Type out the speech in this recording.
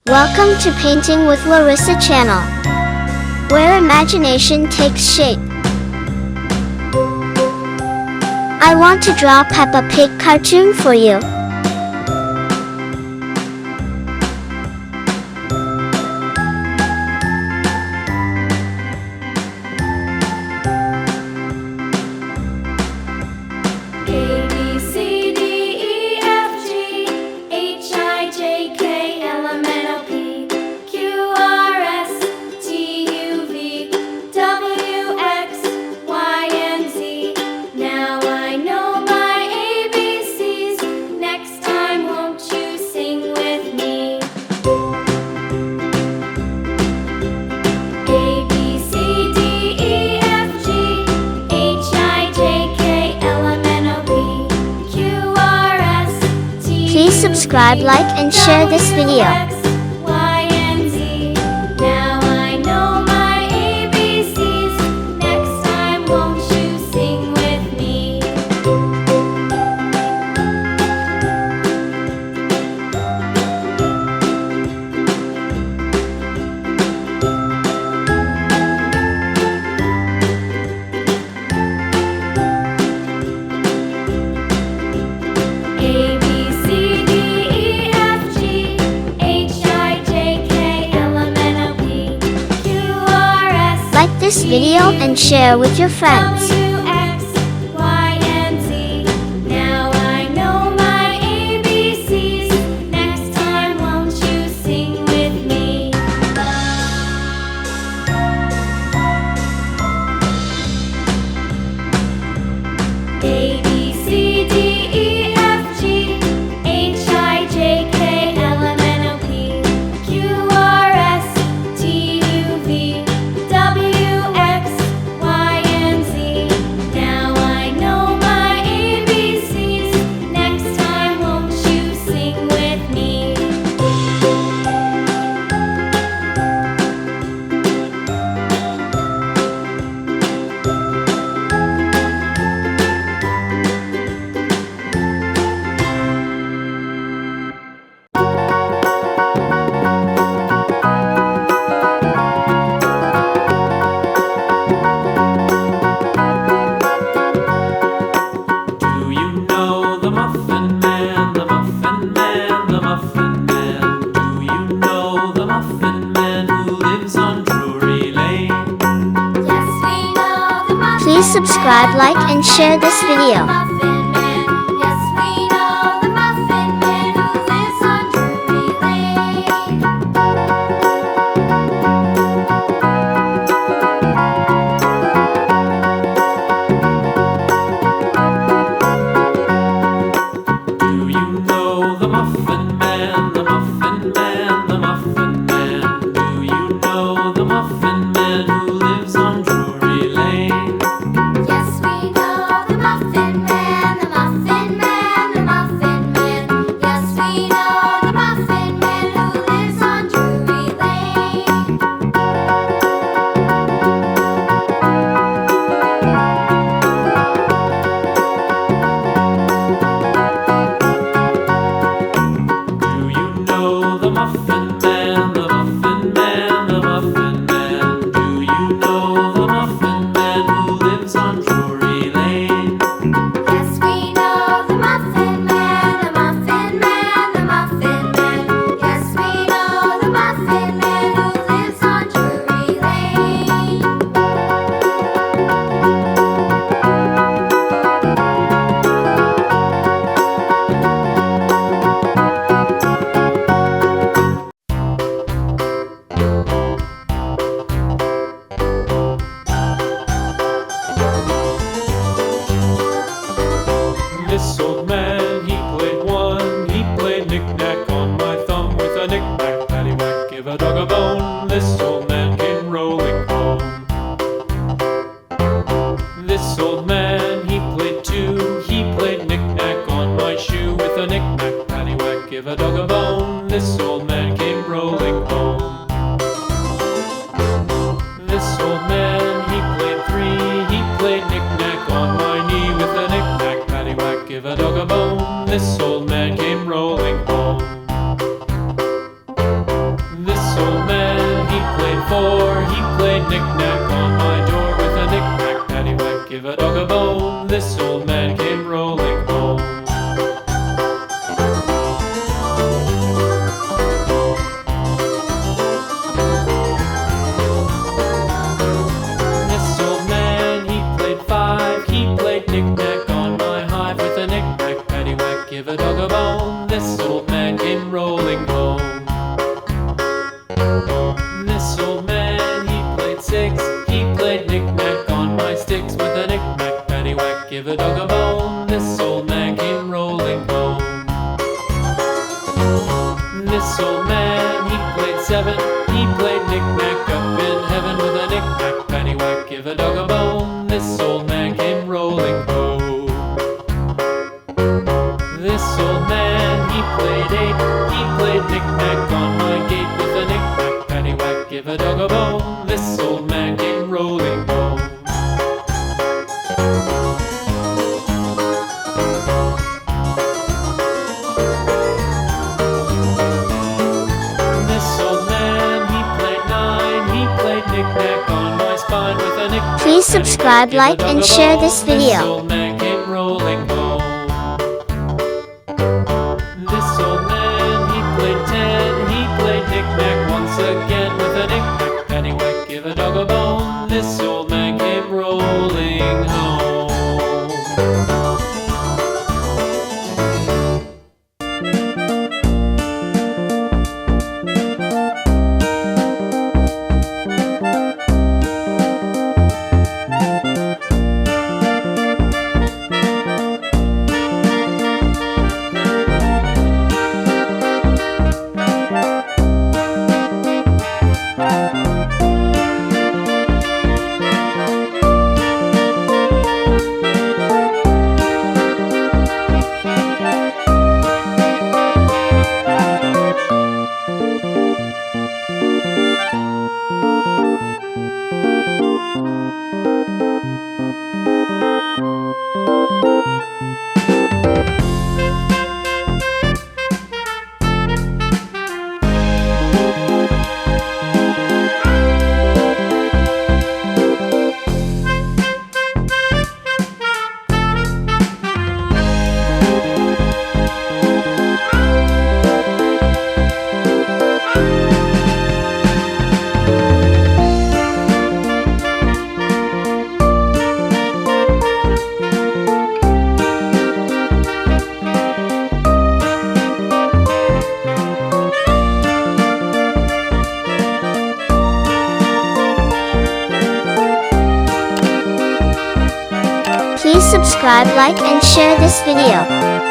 Welcome to Painting with Larisa channel, where imagination takes shape. I want to draw Peppa Pig cartoon for you. Please subscribe, like, and share this video. Like this video and share with your friends. Please subscribe, like, and share this video. This old man, he played one. He played knick-knack on my thumb with a knick-knack, paddywhack, give a dog a bone. This old man came rolling home. This old man, he played two. He played knick-knack on my shoe with a knick-knack, paddywhack, give a dog a bone. This old man came rolling home. This old man, he played three. He played knick-knack on my knee with a knick-knack, paddywhack, give a dog a bone. This old man came rolling home. old man, he played 4. He played knick-knack on my door with a knick-knack, paddywhack, give a dog a bone. This old man came rolling home. This old man, he played 5. He played knick-knack on my hive with a knick-knack, paddywhack, give a dog a bone. This old man came rolling home. This old man, he played 6. He played knick-knack on my sticks with a knick-knack, paddywhack, give a dog a bone. This old man came rolling home. This old man, he played 7. He played knick-knack up in heaven with a knick-knack, paddywhack, give a dog a bone. This old man came rolling home. This old man, he played 8. He played knick-knack on my gate with a knick-knack, paddywhack, give a dog a bone. This old man came rolling home. This old man, he played 9. He played knick-knack on my spine with a knick-knack. Please subscribe, like, and share this This video. old man came rolling home. This old man, he played 10. He played knick-knack once again with a knick-knack, paddywhack, give a dog a bone. This old man came rolling home. Please subscribe, like, and share this video.